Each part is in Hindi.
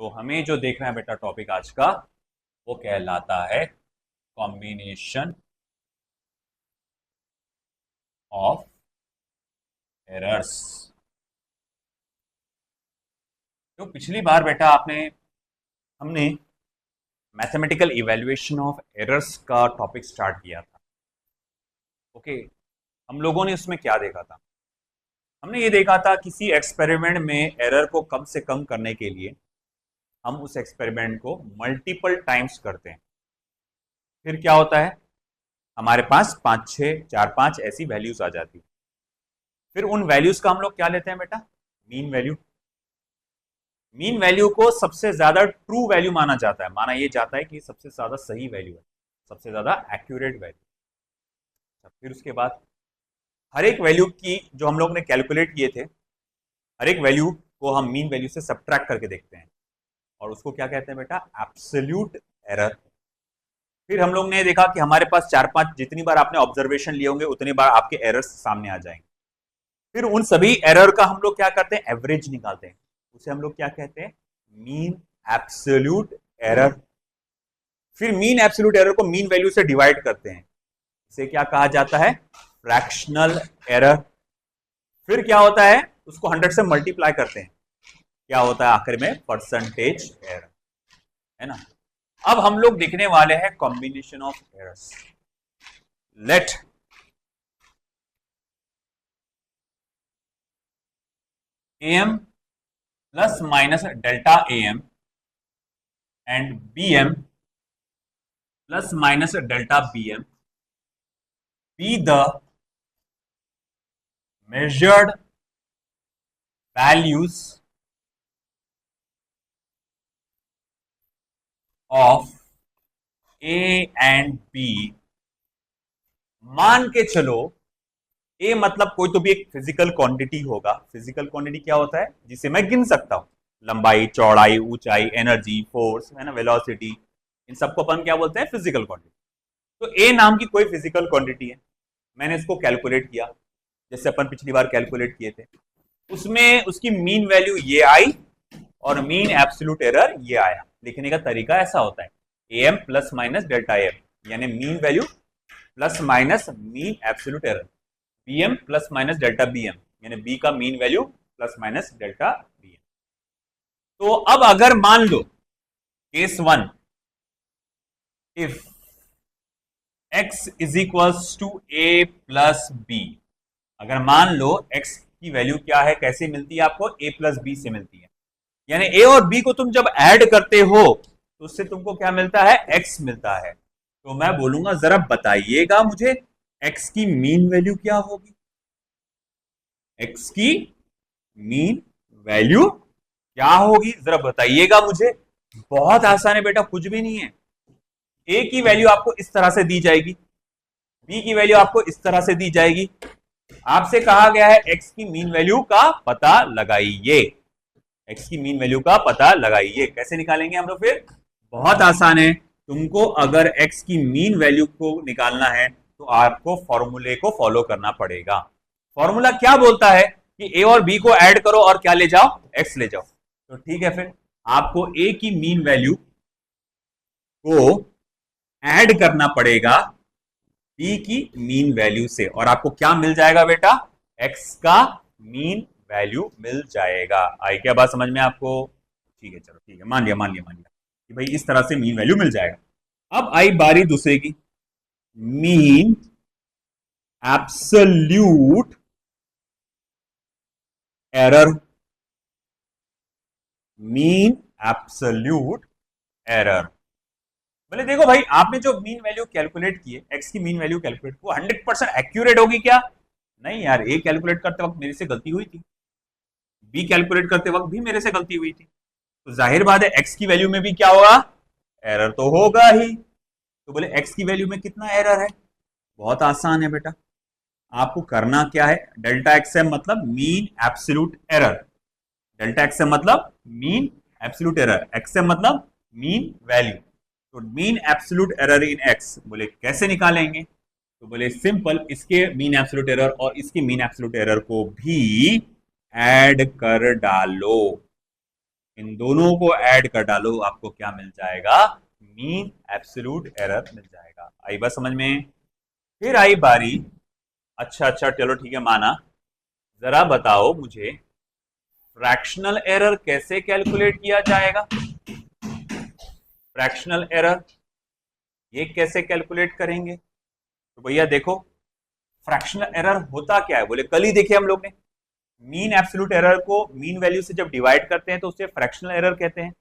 तो हमें जो देखना है बेटा टॉपिक आज का वो कहलाता है कॉम्बिनेशन ऑफ एरर्स। तो पिछली बार बेटा हमने मैथमेटिकल इवैल्यूएशन ऑफ एरर्स का टॉपिक स्टार्ट किया था। ओके, हम लोगों ने उसमें क्या देखा था? हमने ये देखा था किसी एक्सपेरिमेंट में एरर को कम से कम करने के लिए हम उस एक्सपेरिमेंट को मल्टीपल टाइम्स करते हैं। फिर क्या होता है, हमारे पास 5 6 4 5 ऐसी वैल्यूज आ जाती है। फिर उन वैल्यूज का हम लोग क्या लेते हैं बेटा? Mean value. मीन वैल्यू को सबसे ज्यादा ट्रू वैल्यू माना जाता है, माना ये जाता है कि सबसे ज्यादा सही वैल्यू है, सबसे ज्यादा एक्यूरेट वैल्यू। फिर उसके बाद हर एक वैल्यू की जो हम लोग ने कैलकुलेट किए थे, हर एक वैल्यू को हम मीन वैल्यू से सब्ट्रैक्ट करके देखते हैं और उसको क्या कहते हैं बेटा? Absolute error. फिर हम लोग ने देखा कि हमारे पास 4 5 जितनी बार आपने ऑब्जर्वेशन लिए होंगे उतनी बार आपके एरर्स सामने आ जाएंगे। फिर उन सभी एरर का हम लोग क्या करते हैं? एवरेज निकालते हैं। उसे हम लोग क्या कहते हैं? Mean absolute error. फिर मीन एब्सोल्यूट एरर को मीन वैल्यू से डिवाइड करते हैं, इसे क्या कहा जाता है? Fractional error. फिर क्या होता है? उसको 100 से मल्टीप्लाई करते हैं, क्या होता है आखिर में? परसेंटेज एरर, है ना। अब हम लोग देखने वाले हैं combination of errors. Let am plus minus delta am and bm plus minus delta bm be the measured values of a and b। मान के चलो ए मतलब कोई तो भी एक फिजिकल क्वांटिटी होगा। फिजिकल क्वांटिटी क्या होता है? जिसे मैं गिन सकता हूं, लंबाई, चौड़ाई, ऊंचाई, एनर्जी, फोर्स, है ना, वेलोसिटी, इन सबको अपन क्या बोलते हैं? Physical quantity. तो ए नाम की कोई फिजिकल क्वांटिटी है, मैंने इसको कैलकुलेट किया जैसे अपन पिछली बार कैलकुलेट किए थे। उसमें उसकी मीन वैल्यू ये आई और मीन एब्सोल्यूट एरर ये आया। लिखने का तरीका ऐसा होता है, A M plus minus delta M यानी mean value plus minus mean absolute error, B M plus minus delta B M यानी बी का mean value plus minus delta B M. तो अब अगर मान लो case 1, if x is equals to A plus B, अगर मान लो x की वैल्यू क्या है, कैसे मिलती है आपको? a प्लस बी से मिलती है। यानी a और b को तुम जब ऐड करते हो तो उससे तुमको क्या मिलता है? x मिलता है। तो मैं बोलूंगा जरा बताइएगा मुझे x की मीन वैल्यू क्या होगी? x की मीन वैल्यू क्या होगी जरा बताइएगा मुझे। बहुत आसान है बेटा, कुछ भी नहीं है। a की वैल्यू आपको इस तरह से दी जाएगी, b की वैल्यू आपको इस तरह से दी जाएगी। आपसे कहा गया है x की मीन वैल्यू का पता लगाइए। x की मीन वैल्यू का पता लगाइए। कैसे निकालेंगे हम लोग? फिर बहुत आसान है, तुमको अगर x की मीन वैल्यू को निकालना है तो आपको फॉर्मूले को फॉलो करना पड़ेगा। फॉर्मूला क्या बोलता है कि a और b को ऐड करो और क्या ले जाओ? x ले जाओ। तो ठीक है, फिर आपको a की मीन वैल्यू को ऐड करना पड़ेगा b की मीन वैल्यू से और आपको क्या मिल जाएगा बेटा? x का मीन वैल्यू मिल जाएगा। आई क्या बात समझ में आपको? ठीक है, चलो ठीक है, मान लिया कि भाई इस तरह से मीन वैल्यू मिल जाएगा। अब आई बारी दूसरे की, mean absolute error. Mean absolute error बोले देखो भाई, आपने जो मीन वैल्यू कैलकुलेट की है, एक्स की मीन वैल्यू कैलकुलेट, वो 100% एक्यूरेट होगी क्या? नहीं यार, ए कैलकुलेट करते वक्त मेरे से गलती हुई थी, बी कैलकुलेट करते वक्त भी मेरे से गलती हुई थी, तो जाहिर बात है एक्स की वैल्यू में भी क्या होगा? एरर तो होगा ही। तो बोले एक्स की वैल्यू में कितना एरर है? बहुत आसान है बेटा, आपको करना क्या है? डेल्टा एक्सएम मतलब mean absolute error, delta XM मतलब मीन एब्सोल्यूट एरर, एक्सएम मतलब मीन वैल्यू। तो mean absolute error in x बोले कैसे निकालेंगे? तो बोले सिंपल, इसके मीन एब्सोल्यूट एरर और इसकी मीन एब्सोल्यूट एरर को भी ऐड कर डालो। इन दोनों को ऐड कर डालो, आपको क्या मिल जाएगा? मीन एब्सोल्यूट एरर मिल जाएगा। आई बात समझ में? फिर आई बारी, अच्छा अच्छा चलो ठीक है माना, जरा बताओ मुझे फ्रैक्शनल एरर कैसे कैलकुलेट किया जाएगा? फ्रैक्शनल एरर ये कैसे कैलकुलेट करेंगे? तो भैया देखो, फ्रैक्शनल एरर होता क्या है, बोले कल ही देखे हम लोग ने। मीन एब्सोल्यूट एरर को मीन वैल्यू से जब डिवाइड करते हैं तो उसे फ्रैक्शनल एरर कहते हैं।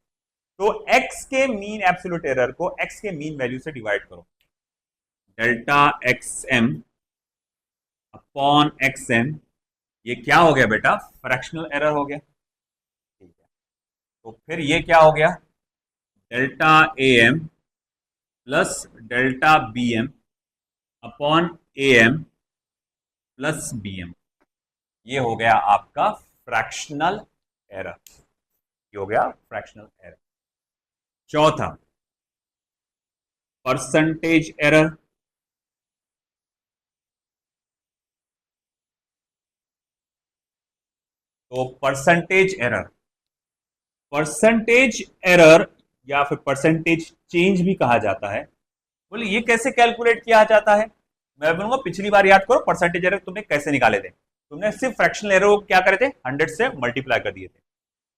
तो x के मीन एब्सोल्यूट एरर को x के मीन वैल्यू से डिवाइड करो, delta x m upon x m, ये क्या हो गया बेटा? फ्रैक्शनल एरर हो गया। ठीक है, तो फिर ये क्या हो गया? Delta A M plus delta B M upon A M plus b m, ये हो गया आपका फ्रैक्शनल एरर। ये हो गया फ्रैक्शनल एरर। चौथा, परसेंटेज एरर। तो परसेंटेज एरर, परसेंटेज एरर या फिर परसेंटेज चेंज भी कहा जाता है। बोले ये कैसे कैलकुलेट किया जाता है? मैं बोलूंगा पिछली बार याद करो परसेंटेज एरर तुमने कैसे निकाले थे। तुमने सिर्फ फ्रैक्शनल एरर को क्या करे थे? 100 से मल्टीप्लाई कर दिए थे।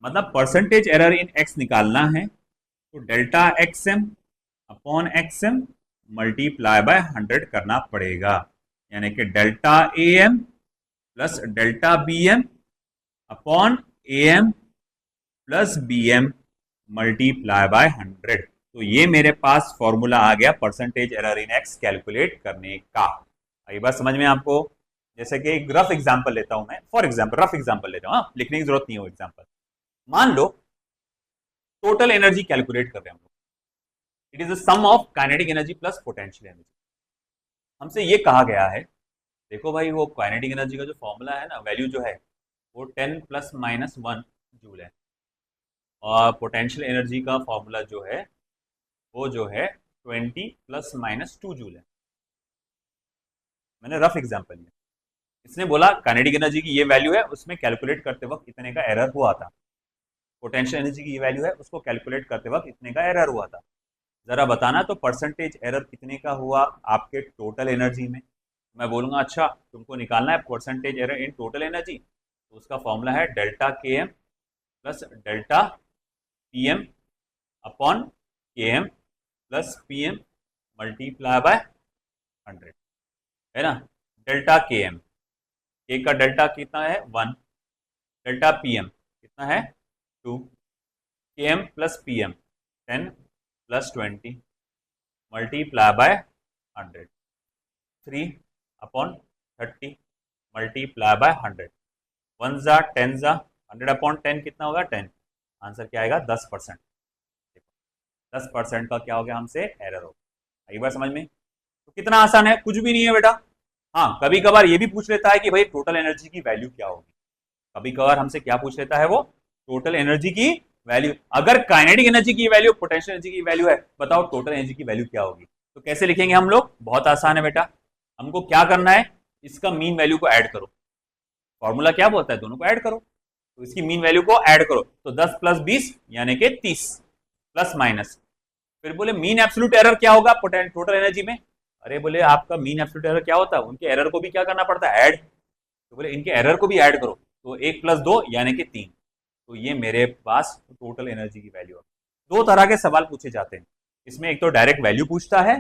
मतलब परसेंटेज एरर इन एक्स निकालना है तो delta x m upon x m multiply by 100 करना पड़ेगा, यानी कि delta A M plus delta B M upon A M plus b M multiply by 100। तो ये मेरे पास फॉर्मूला आ गया percentage error in x calculate करने का। आई बात समझ में आपको? जैसे कि एक रफ एग्जांपल लेता हूं मैं, फॉर एग्जांपल रफ एग्जांपल लेता हूं, लिखने की जरूरत नहीं है वो एग्जांपल। मान लो टोटल एनर्जी कैलकुलेट कर रहे हैं हम लोग, it is the sum of kinetic energy plus potential energy. हमसे ये कहा गया है, देखो भाई वो काइनेटिक एनर्जी का जो फॉर्मूला है ना, वैल्यू जो है वो 10 प्लस माइनस 1 जूल है, और पोटेंशियल एनर्जी का फॉर्मूला जो है वो जो है 20 प्लस माइनस 2 जूल है। मैंने रफ एग्जांपल लिया। इसने बोला काइनेटिक एनर्जी की ये वैल्यू है, उसमें कैलकुलेट करते वक्त इतने का एरर हुआ था। पोटेंशियल एनर्जी की ये वैल्यू है, उसको कैलकुलेट करते वक्त इतने का एरर हुआ था। जरा बताना तो परसेंटेज एरर कितने का हुआ आपके टोटल एनर्जी में? मैं बोलूंगा अच्छा तुमको निकालना है percentage error in total energy, तो उसका फॉर्मूला है delta K M plus delta P M upon K M plus P M multiply by 100, है ना? डेल्टा के एम, के का डेल्टा कितना है 1, डेल्टा पी एम कितना है 2, k M plus P m 10 प्लस 20 multiply by 100, 3 upon 30 multiply by 100, 1 जा 10 जा 100 अपॉन 10 कितना होगा 10। आंसर क्या आएगा? 10%। 10% का क्या हो गया? हमसे एरर हो। एक बार समझ में? तो कितना आसान है, कुछ भी नहीं है बेटा। हाँ कभी कभार ये भी पूछ लेता है कि भाई टोटल एनर्जी की वैल्यू क्या होगी। कभी कभार हमसे क्या पूछ लेता है वो? टोटल एनर्जी की वैल्यू। अगर काइनेटिक एनर्जी की वैल्यू पोटेंशियल एनर्जी की वैल्यू है, बताओ टोटल एनर्जी की वैल्यू क्या होगी? तो कैसे लिखेंगे हम लोग? बहुत आसान है बेटा। हमको क्या करना है, इसका मीन वैल्यू को ऐड करो। फॉर्मूला क्या बोलता है? दोनों को ऐड करो। तो इसकी मीन वैल्यू को ऐड करो, तो 10 प्लस 20 यानी कि 30 प्लस माइनस। फिर बोले मीन एब्सोल्यूट एरर क्या होगा टोटल एनर्जी में? अरे बोले आपका मीन एब्सोल्यूट एरर क्या होता है? उनके एरर को भी क्या करना पड़ता है? ऐड। तो बोले इनके एरर को भी ऐड करो, तो 1 प्लस 2 यानी कि 3। तो ये मेरे पास टोटल एनर्जी की वैल्यू है। दो तरह के सवाल पूछे जाते हैं इसमें, एक तो डायरेक्ट वैल्यू पूछता है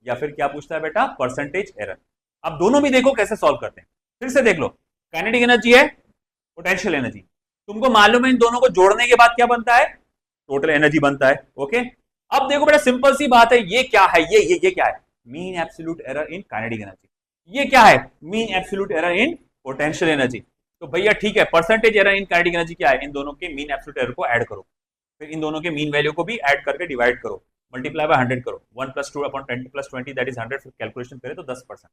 या फिर क्या पूछता है बेटा? Percentage error. अब दोनों भी देखो कैसे सॉल्व करते हैं। फिर से देख लो, काइनेटिक एनर्जी है, पोटेंशियल एनर्जी। तुमको मालूम है इन दोनों को जोड़ने के बाद क्या बनता है? टोटल एनर्जी बनता है। ओके, अब देखो बेटा सिंपल सी बात है, ये क्या है? ये क्या है? Mean absolute error in kinetic energy. ये क्या है? Mean absolute error in potential energy. तो भैया ठीक है, percentage error in kinetic energy क्या है? इन दोनों के मीन एब्सोल्यूट एरर को ऐड करो, फिर इन दोनों के मीन वैल्यू को भी ऐड करके डिवाइड करो, मल्टीप्लाई बाय 100 करो, 1 plus 2 upon 20 plus 20 that is 100। फिर कैलकुलेशन करें तो 10%।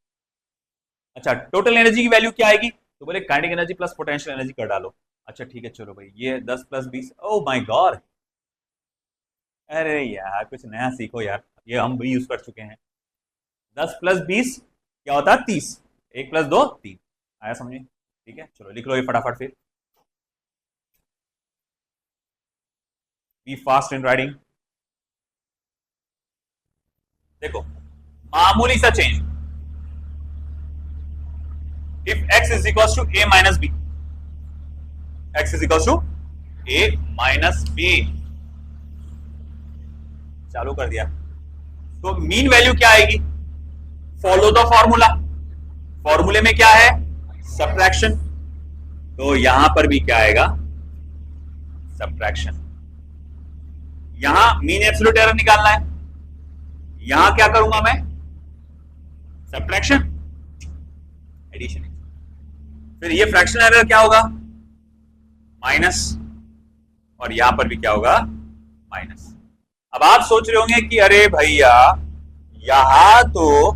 अच्छा टोटल एनर्जी की वैल्यू क्या आएगी? तो बोले kinetic energy plus potential energy कर डालो। अच्छा ठीक है चलो भाई, ये 10 प्लस 20, ओ माय गॉड, अरे यार कुछ नया सीखो यार, ये हम भी यूज कर चुके हैं। 10 प्लस 20 क्या होता है? 30। 1 प्लस 2 3। आया समझ में? ठीक है चलो लिख लो ये फटाफट फिर। Be fast in riding. देखो मामूली सा change, if x is equal to a minus b, x is equal to a minus b, चालू कर दिया, तो मीन वैल्यू क्या आएगी? फॉलो द फॉर्मूला, फॉर्मूले में क्या है? सब्ट्रैक्शन, तो यहां पर भी क्या आएगा? सब्ट्रैक्शन। यहां मीन एब्सोल्यूट एरर निकालना है, यहां क्या करूंगा मैं? Subtraction, addition. फिर ये फ्रैक्शन एरर क्या होगा? माइनस, और यहां पर भी क्या होगा? माइनस। अब आप सोच रहे होंगे कि अरे भैया यहां तो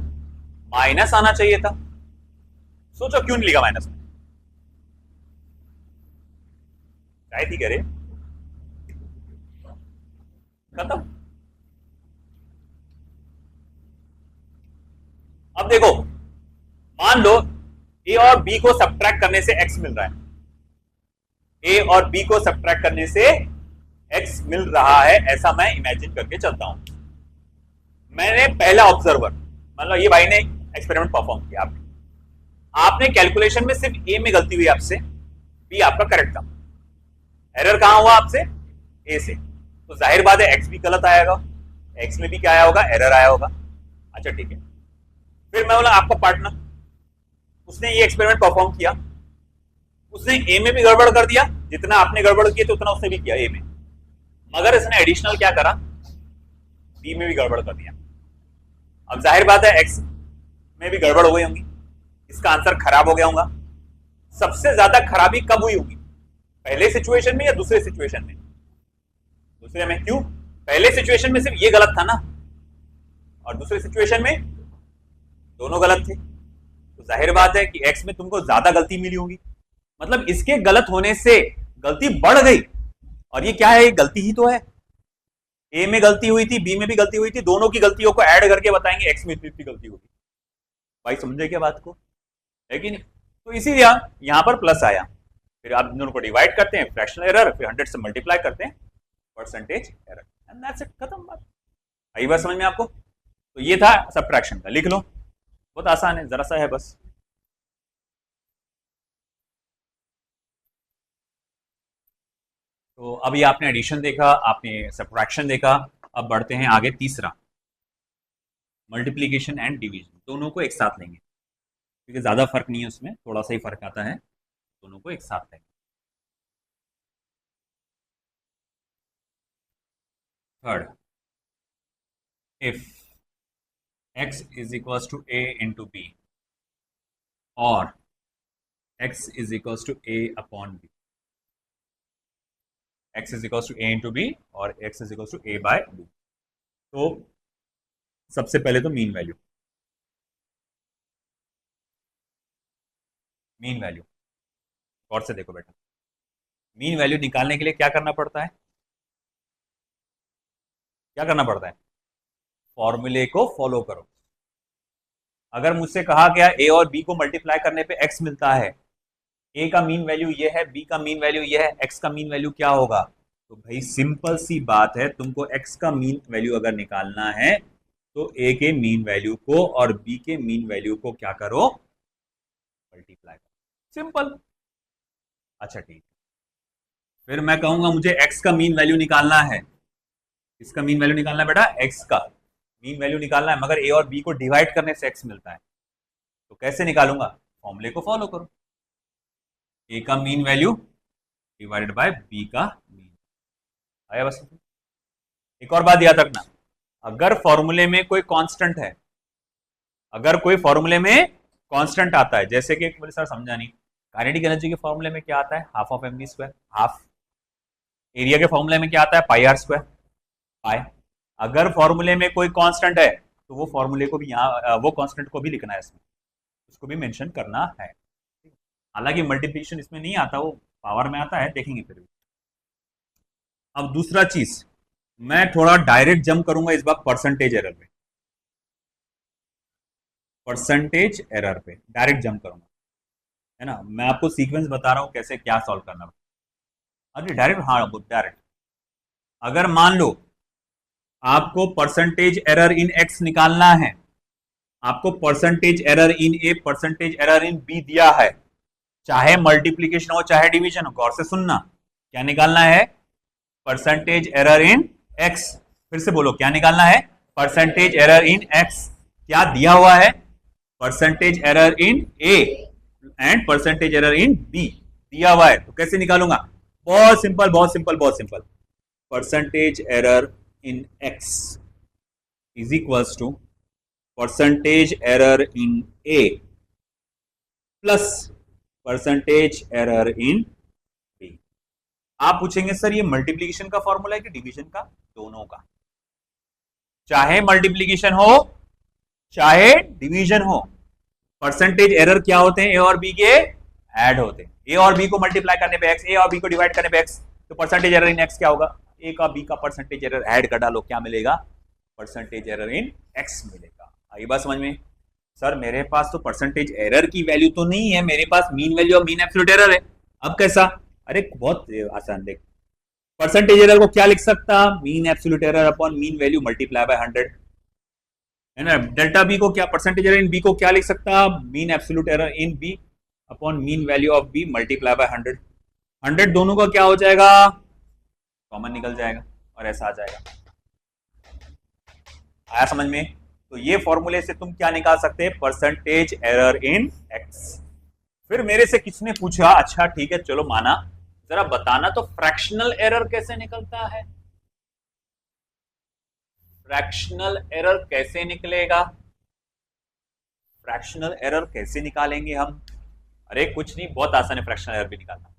माइनस आना चाहिए था, सोचो क्यों नहीं लिखा माइनस में? शायद ही करे खत्म। अब देखो, मान लो ए और बी को सब्ट्रैक्ट करने से एक्स मिल रहा है, ए और बी को सब्ट्रैक्ट करने से एक्स मिल रहा है, ऐसा मैं इमेजिन करके चलता हूं। मैंने पहला ऑब्जर्वर, मतलब ये भाई ने एक्सपेरिमेंट परफॉर्म किया, आपने कैलकुलेशन में सिर्फ ए में गलती हुई आपसे, बी आपका करेक्ट था, एरर कहां हुआ आपसे? ए से, तो जाहिर बात है एक्स भी गलत आएगा, एक्स में भी क्या आया होगा? एरर आया होगा। अच्छा ठीक है, फिर मैं बोला आपका पार्टनर, उसने ये एक्सपेरिमेंट परफॉर्म किया, उसने ए में भी गड़बड़ कर दिया, जितना आपने गड़बड़ किया तो उतना उसने भी किया ए में, मगर इसने एडिशनल क्या करा? बी में भी गड़बड़ कर दिया। अब जाहिर बात है एक्स में भी गड़बड़ हो गई होंगी, इसका आंसर खराब हो गया होगा। सबसे ज्यादा खराबी कब हुई होगी? पहले सिचुएशन में या दूसरे सिचुएशन में? दूसरे में। क्यों? पहले सिचुएशन में सिर्फ ये गलत था ना, और दूसरे सिचुएशन में दोनों गलत थे, तो जाहिर बात है कि एक्स में तुमको ज्यादा गलती मिली होगी, मतलब इसके गलत होने से गलती बढ़ गई, और ये क्या है? ये गलती ही तो है। ए में गलती हुई थी, बी में भी गलती हुई थी, दोनों की गलतियों को ऐड करके बताएंगे एक्स में इतनी गलती होगी। भाई समझे क्या बात को? है कि नहीं? तो इसीलिए यहां पर प्लस आया, फिर आप दोनों को डिवाइड करते हैं, फ्रैक्शनल एरर, फिर 100 से मल्टीप्लाई करते हैं, percentage error, and that's it, खत्म बात। आई बात समझ में आपको? तो ये था सब्ट्रैक्शन का, लिख लो, बहुत आसान है, जरा सा है बस। तो अभी आपने एडिशन देखा, आपने सब्ट्रैक्शन देखा, अब बढ़ते हैं आगे, तीसरा मल्टीप्लीकेशन एंड डिवीजन, दोनों को एक साथ लेंगे क्योंकि ज्यादा फर्क नहीं है उसमें, थोड़ा सा ही फर्क आता है, दोनों को एक साथ लेंगे। Third, if x is equals to a into b or x is equals to a upon b, x is equals to a into b और x is equals to a by b, तो सबसे पहले तो मीन वैल्यू, मीन वैल्यू और से देखो बेटा, मीन वैल्यू निकालने के लिए क्या करना पड़ता है? क्या करना पड़ता है? फॉर्मूले को फॉलो करो। अगर मुझसे कहा गया ए और बी को मल्टीप्लाई करने पे एक्स मिलता है, ए का मीन वैल्यू ये है, बी का मीन वैल्यू ये है, एक्स का मीन वैल्यू क्या होगा? तो भाई सिंपल सी बात है, तुमको एक्स का मीन वैल्यू अगर निकालना है तो ए के मीन वैल्यू को और बी के मीन वैल्यू को क्या करो? मल्टीप्लाई करो, सिंपल। अच्छा ठीक है, फिर मैं कहूंगा मुझे एक्स का मीन वैल्यू निकालना है, इसका मीन वैल्यू निकालना है बेटा, एक्स का मीन वैल्यू निकालना है, मगर ए और बी को डिवाइड करने से एक्स मिलता है, तो कैसे निकालूंगा? फॉर्मूले को फॉलो करो, ए का mean value divided by b का मीन। आया बस? एक और बात याद रखना, अगर फॉर्मूले में कोई कांस्टेंट है, अगर कोई फॉर्मूले में कांस्टेंट आता है, जैसे कि सर समझा नहीं, काइनेटिक एनर्जी के फॉर्मूले में क्या आता है? Half of m v square, half. Area के फॉर्मूले में क्या आता है? Pi r square, pi. अगर फॉर्मूले में कोई कांस्टेंट है तो वो फॉर्मूले को भी यहाँ, वो कांस्टेंट को भी लिखना है इसमें, उसको भी मेंशन करना है। हालांकि मल्टीप्लिकेशन इसमें नहीं आता, वो पावर में आता है, देखेंगे फिर भी। अब दूसरा चीज, मैं थोड़ा डायरेक्ट जंप करूंगा इस बार परसेंटेज एरर पे, परसेंटेज एरर पे डायरेक्ट जंप करूंगा, है ना? मैं आपको सीक्वेंस बता रहा हूं कैसे क्या सॉल्व करना। अरे डायरेक्ट, हाँ डायरेक्ट, अगर मान लो आपको परसेंटेज एरर इन एक्स निकालना है, आपको percentage error in a, percentage error in b दिया है, चाहे मल्टीप्लीकेशन हो चाहे डिवीजन हो, गौर से सुनना, क्या निकालना है? Percentage error in x. फिर से बोलो, क्या निकालना है? Percentage error in x. क्या दिया हुआ है? Percentage error in a and percentage error in b दिया हुआ है, तो कैसे निकालूंगा? बहुत सिंपल, बहुत सिंपल, बहुत simple. Percentage error in x is equals to percentage error in a plus percentage error in b. आप पूछेंगे सर ये मल्टीप्लीकेशन का फॉर्मूला है कि डिवीजन का? दोनों का। चाहे मल्टीप्लीकेशन हो चाहे डिवीजन हो, परसेंटेज एरर क्या होते हैं? ए और बी के ऐड होते हैं। ए और बी को मल्टीप्लाई करने पे एक्स, ए और बी को डिवाइड करने पे एक्स, तो परसेंटेज एरर इन एक्स क्या होगा? ए का बी का परसेंटेज एरर ऐड कर डालो, क्या मिलेगा? परसेंटेज एरर इन एक्स मिलेगा। आई बात समझ में? सर मेरे पास तो परसेंटेज एरर की वैल्यू तो नहीं है, मेरे पास मीन वैल्यू और मीन एब्सोल्यूट एरर है। अब कैसा? अरे बहुत आसान, देख, परसेंटेज एरर को क्या लिख सकता? Mean absolute error upon mean value multiply by 100, है ना। डेल्टा बी को क्या, परसेंटेज एरर इन बी को क्या लिख सकता? Mean absolute error in b upon mean value of b multiply by 100। 100 दोनों का क्या हो जाएगा? कॉमन निकल जाएगा और ऐसा आ जाएगा। आया समझ में? तो ये फॉर्मूले से तुम क्या निकाल सकते हैं? Percentage error in x. फिर मेरे से किसने पूछा, अच्छा ठीक है चलो माना, जरा बताना तो फ्रैक्शनल एरर कैसे निकलता है? फ्रैक्शनल एरर कैसे निकलेगा? फ्रैक्शनल एरर कैसे निकालेंगे हम? अरे कुछ नहीं, बहुत आसान है फ्रैक्शनल एरर भी निकालना।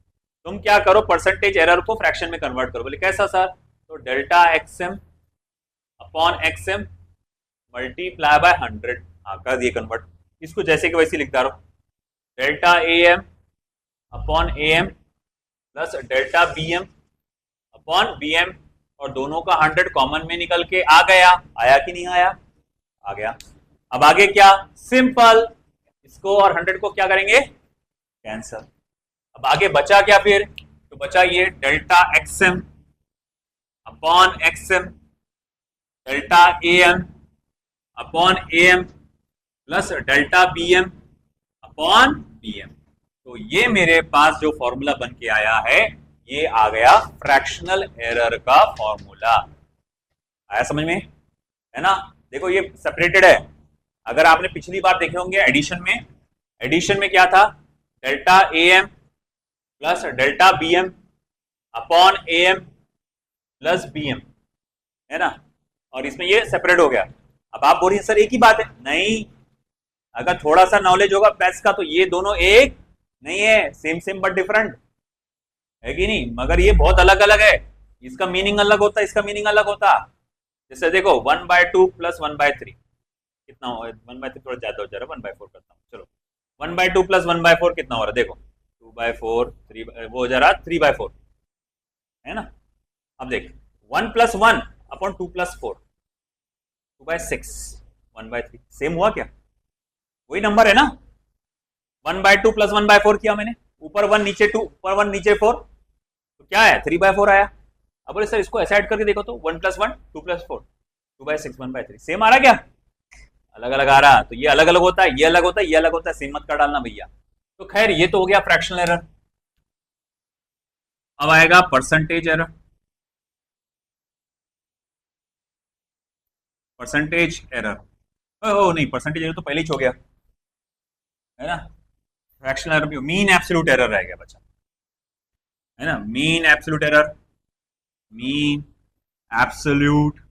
तुम क्या करो, परसेंटेज एरर को फ्रैक्शन में कन्वर्ट करो। बोले कैसा सर? तो delta x m upon XM multiply by 100, हाँ कर दिए कन्वर्ट। इसको जैसे कि वैसे लिखता रहो, delta A M upon A M plus delta B M upon B m, और दोनों का 100 कॉमन में निकल के आ गया। आया कि नहीं आया? आ गया। अब आगे क्या? सिंपल, इसको और 100 को क्या करेंगे? कैंसल। अब आगे बचा क्या फिर? तो बचा ये delta x m upon x m delta A M upon A M plus delta B M upon B M. तो ये मेरे पास जो फॉर्मूला बन के आया है, ये आ गया फ्रैक्शनल एरर का फॉर्मूला। आया समझ में? है ना। देखो ये सेपरेटेड है। अगर आपने पिछली बार देखे होंगे एडिशन में, एडिशन में क्या था? Delta A M plus delta B M upon A M plus b m, है ना। और इसमें ये सेपरेट हो गया। अब आप बोलिए सर एक ही बात है, नहीं, अगर थोड़ा सा नॉलेज होगा मैथ्स का तो ये दोनों एक नहीं है, सेम सेम बट डिफरेंट है कि नहीं? मगर ये बहुत अलग अलग है, इसका मीनिंग अलग होता है, इसका मीनिंग अलग होता। जैसे देखो 1/2 प्लस 1/3 कितना हो? 1/3 थोड़ा ज्यादा हो जा रहा है, 1/4 करता हूँ। चलो 1/2 प्लस 1/4 कितना हो रहा है? देखो 2/4, 3 वो हो जा रहा 3/4, है ना। अब देख 1 प्लस 1 अपॉन 2 प्लस 4, 2/6, 1/3 सेम हुआ क्या? वही नंबर है ना। 1/2 प्लस 1/4 किया मैंने, ऊपर 1 नीचे 2, ऊपर 1 नीचे 4, तो क्या है? 3/4 आया। अब बोले सर इसको ऐसे ऐड करके देखो तो 1 प्लस 1 2 प्लस 4 2/6 1/3 सेम आ रहा क्या? अलग अलग आ रहा। तो ये अलग अलग होता है, ये अलग होता है, ये अलग होता है, सेम मत कर डालना भैया। तो खैर ये तो हो गया फ्रैक्शनल एरर। अब आएगा परसेंटेज एरर। परसेंटेज एरर, ओ नहीं, परसेंटेज एरर तो पहले ही हो गया, है ना। फ्रैक्शनल एरर भी, मीन एब्सोल्यूट एरर रह गया बच्चा, है ना। Mean absolute error, mean absolute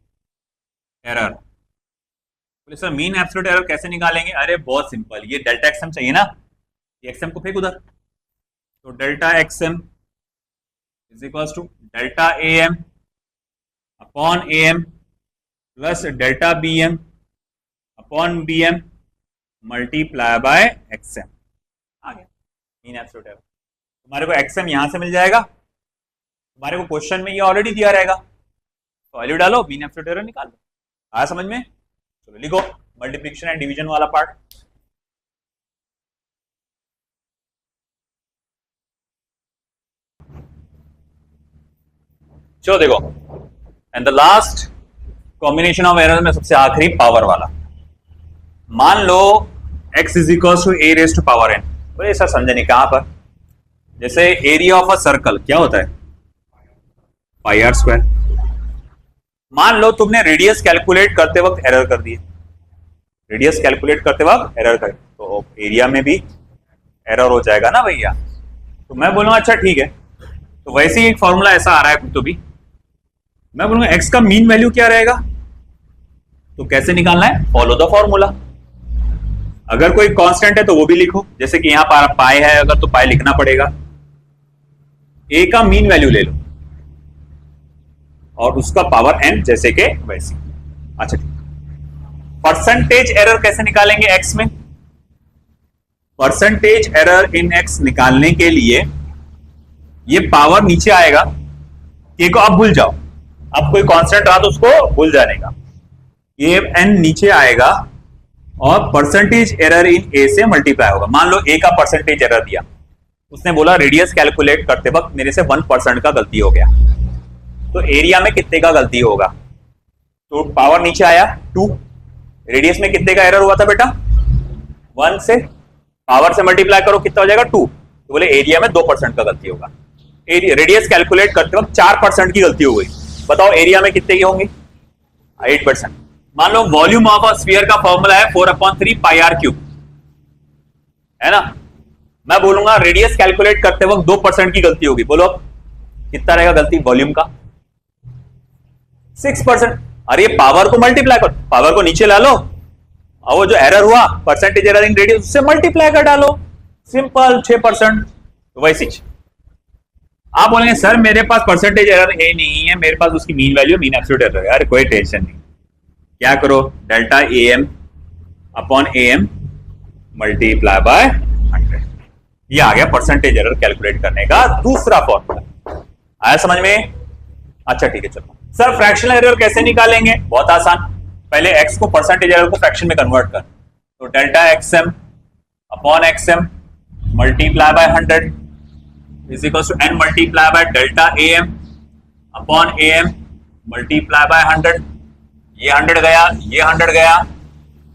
error. बोले सर मीन एब्सोल्यूट एरर कैसे निकालेंगे? अरे बहुत सिंपल, ये डेल्टा एक्सएम चाहिए ना, ये एक्सएम को फेंक उधर। तो delta XM is equal to delta A M upon A M plus delta B M upon B M multiply by XM. आ गया मीन एब्सोल्यूट एरर। तुम्हारे को एक्सएम यहां से मिल जाएगा, तुम्हारे को क्वेश्चन में ये ऑलरेडी दिया रहेगा, तो वैल्यू डालो, मीन एब्सोल्यूट एरर निकाल लो। आया समझ में? चलो लिखो मल्टीप्लिकेशन एंड डिवीजन वाला पार्ट। चलो देखो and the last combination of error में सबसे आखिरी पावर वाला। मान लो x is equal to a raise to power n। तो ऐसा समझे नहीं कहां पर, जैसे एरिया ऑफ अ सर्कल क्या होता है पाई आर स्क्वायर। मान लो तुमने रेडियस कैलकुलेट करते वक्त एरर कर दिए, रेडियस कैलकुलेट करते वक्त एरर कर, तो एरिया में भी एरर हो जाएगा ना भैया। तो मैं बोलूंगा अच्छा ठीक है, तो वैसे ही एक फॉर्मूला ऐसा आ रहा है तो भी मैं बोलूंगा x का मीन वैल्यू क्या रहेगा, तो कैसे निकालना है, फॉलो द फॉर्मूला। अगर कोई कांस्टेंट है तो वो भी लिखो, जैसे कि यहां पर पाई है अगर तो पाई लिखना पड़ेगा। a का मीन वैल्यू ले लो और उसका पावर n जैसे के वैसे। अच्छा ठीक, परसेंटेज एरर कैसे निकालेंगे x में, परसेंटेज एरर इन x निकालने के लिए ये पावर नीचे आएगा, k को अब भूल जाओ, अब कोई कांस्टेंट रहा तो उसको भूल जाने का, ये n नीचे आएगा और परसेंटेज एरर इन a से मल्टीप्लाई होगा। मान लो a का परसेंटेज एरर दिया, उसने बोला रेडियस कैलकुलेट करते वक्त मेरे से 1% का गलती हो गया, तो एरिया में कितने का गलती होगा, तो पावर नीचे आया 2, रेडियस में कितने का एरर हुआ था बेटा 1 से, पावर से मल्टीप्लाई करो कितना हो जाएगा 2, तो बोले एरिया में 2% का गलती होगा। रेडियस कैलकुलेट करते वक्त 4% की गलती हो गई, बताओ एरिया में कितने की होंगी 8%। मान low volume of a sphere का फॉर्मूला है 4/3 पाई आर क्यूब, है ना। मैं बोलूंगा रेडियस कैलकुलेट करते वक्त 2% की गलती होगी, बोलो कितना रहेगा गलती वॉल्यूम का 6%। अरे पावर को मल्टीप्लाई करो, पावर को नीचे ला लो और वो जो एरर हुआ परसेंटेज एरर इन रेडियस उससे मल्टीप्लाई कर डालो, सिंपल 6%। तो वैसी आप बोलेंगे सर मेरे पास परसेंटेज एरर है नहीं है, मेरे पास उसकी mean value mean absolute error है। अरे कोई टेंशन नहीं, क्या करो delta am upon am multiply by 100, ये आ गया परसेंटेज एरर कैलकुलेट करने का दूसरा फॉर्मूला। आया समझ में? अच्छा ठीक है चलो। सर फ्रैक्शनल एरर कैसे निकालेंगे, बहुत आसान, पहले x को परसेंटेज एरर को फ्रैक्शन में कन्वर्ट कर, तो delta xm upon xm multiply by 100 is equal to n multiply by delta am upon am multiply by 100। ये 100 गया, ये 100 गया,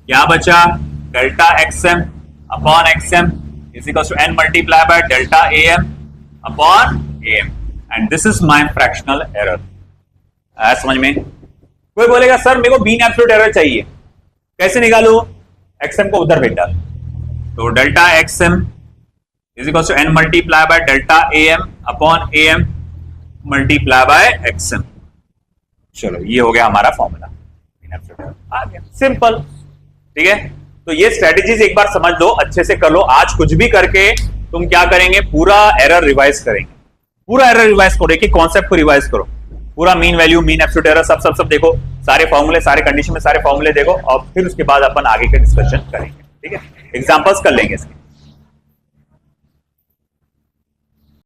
क्या बचा delta xm upon xm is equal to n multiply by delta am upon am, and this is my fractional error. आया समझ में? कोई बोलेगा सर मेरे को मीन एब्सोल्यूट एरर चाहिए, कैसे निकालू, xm को उधर भेज डाल, तो delta xm is equal to n multiply by delta am upon am multiply by xm। चलो ये हो गया हमारा फॉर्मूला, आ गया सिंपल, ठीक है। तो ये स्ट्रेटेजीज एक बार समझ लो, अच्छे से कर लो, आज कुछ भी करके तुम क्या करेंगे पूरा एरर रिवाइज करेंगे, पूरा एरर रिवाइज करो, एक कॉन्सेप्ट को रिवाइज करो, पूरा mean value mean absolute error सब देखो, सारे फॉर्मूले सारे कंडीशन में सारे फॉर्मूले देखो, और फिर उसके बाद अपन आगे के डिस्कशन करेंगे, ठीक है, एग्जांपल्स कर लेंगे इसके।